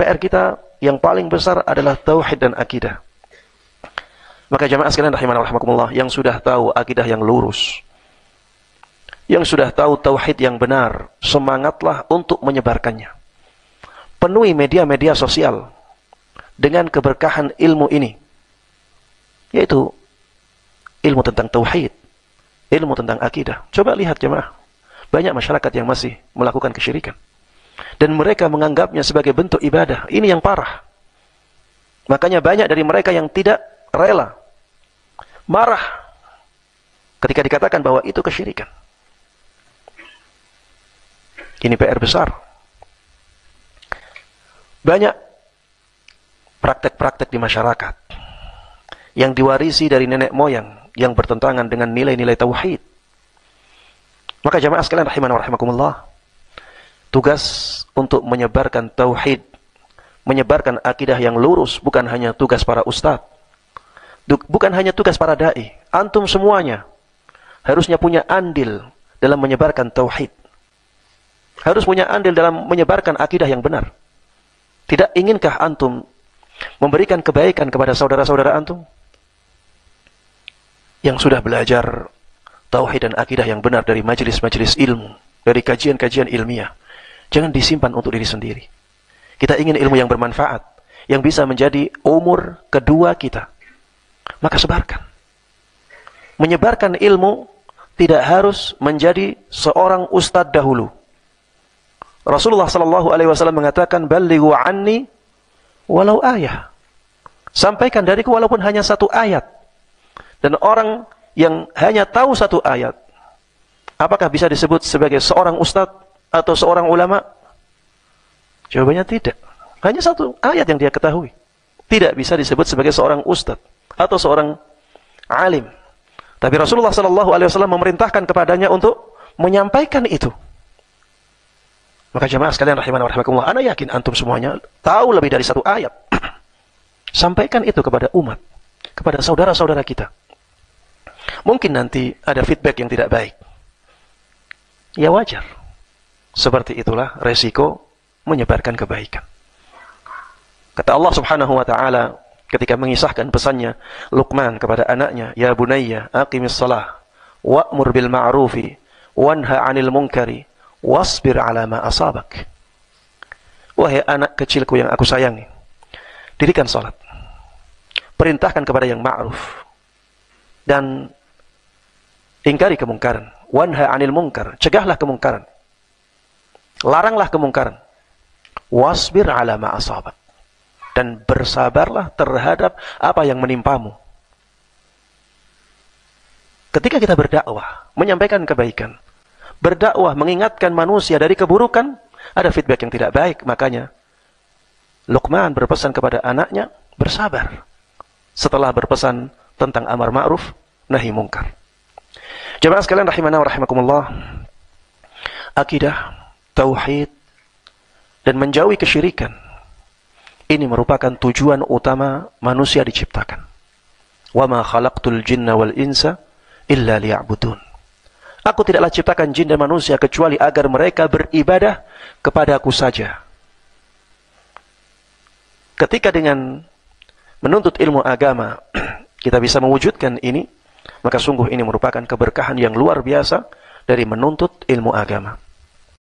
PR kita yang paling besar adalah tauhid dan akidah. Maka jamaah sekalian rahimana wa rahimakumullah, yang sudah tahu akidah yang lurus, yang sudah tahu tauhid yang benar, semangatlah untuk menyebarkannya. Penuhi media-media sosial dengan keberkahan ilmu ini, yaitu ilmu tentang tauhid, ilmu tentang akidah. Coba lihat jemaah, banyak masyarakat yang masih melakukan kesyirikan dan mereka menganggapnya sebagai bentuk ibadah. Ini yang parah. Makanya banyak dari mereka yang tidak rela, marah ketika dikatakan bahwa itu kesyirikan. Ini PR besar. Banyak praktek-praktek di masyarakat yang diwarisi dari nenek moyang yang bertentangan dengan nilai-nilai tauhid. Maka jamaah sekalian rahimana wa rahimakumullah, tugas untuk menyebarkan tauhid, menyebarkan akidah yang lurus bukan hanya tugas para ustadz, bukan hanya tugas para dai. Antum semuanya harusnya punya andil dalam menyebarkan tauhid. Harus punya andil dalam menyebarkan akidah yang benar. Tidak inginkah antum memberikan kebaikan kepada saudara-saudara antum yang sudah belajar tauhid dan akidah yang benar dari majelis-majelis ilmu, dari kajian-kajian ilmiah? Jangan disimpan untuk diri sendiri. Kita ingin ilmu yang bermanfaat, yang bisa menjadi umur kedua kita. Maka sebarkan. Menyebarkan ilmu tidak harus menjadi seorang ustadz dahulu. Rasulullah sallallahu alaihi wasallam mengatakan, "Ballighu anni walau ayah." Sampaikan dariku walaupun hanya satu ayat. Dan orang yang hanya tahu satu ayat, apakah bisa disebut sebagai seorang ustadz atau seorang ulama? Jawabannya tidak. Hanya satu ayat yang dia ketahui. Tidak bisa disebut sebagai seorang ustadz atau seorang alim. Tapi Rasulullah sallallahu alaihi wasallam memerintahkan kepadanya untuk menyampaikan itu. Maka jemaah sekalian rahimana wa rahimakumullah, ana yakin antum semuanya tahu lebih dari satu ayat. Sampaikan itu kepada umat, kepada saudara-saudara kita. Mungkin nanti ada feedback yang tidak baik. Ya wajar. Seperti itulah resiko menyebarkan kebaikan. Kata Allah Subhanahu wa taala ketika mengisahkan pesannya Luqman kepada anaknya, "Ya bunayya, aqimis shalah wa'mur bil ma'rufi wanha 'anil munkari wasbir 'ala ma asabak." Wahai anak kecilku yang aku sayangi, dirikan salat. Perintahkan kepada yang ma'ruf dan ingkari kemungkaran. Wanha 'anil munkar, cegahlah kemungkaran. Laranglah kemungkaran. Wasbir 'ala ma asabak, dan bersabarlah terhadap apa yang menimpamu. Ketika kita berdakwah, menyampaikan kebaikan, berdakwah mengingatkan manusia dari keburukan, ada feedback yang tidak baik. Makanya Luqman berpesan kepada anaknya, bersabar setelah berpesan tentang amar ma'ruf nahi mungkar. Jemaah sekalian rahimana wa rahimakumullah, akidah, tauhid, dan menjauhi kesyirikan, ini merupakan tujuan utama manusia diciptakan. Wa ma khalaqtul jinna wal insa illa liya'budun. Aku tidaklah ciptakan jin dan manusia kecuali agar mereka beribadah kepadaku saja. Ketika dengan menuntut ilmu agama kita bisa mewujudkan ini, maka sungguh ini merupakan keberkahan yang luar biasa dari menuntut ilmu agama.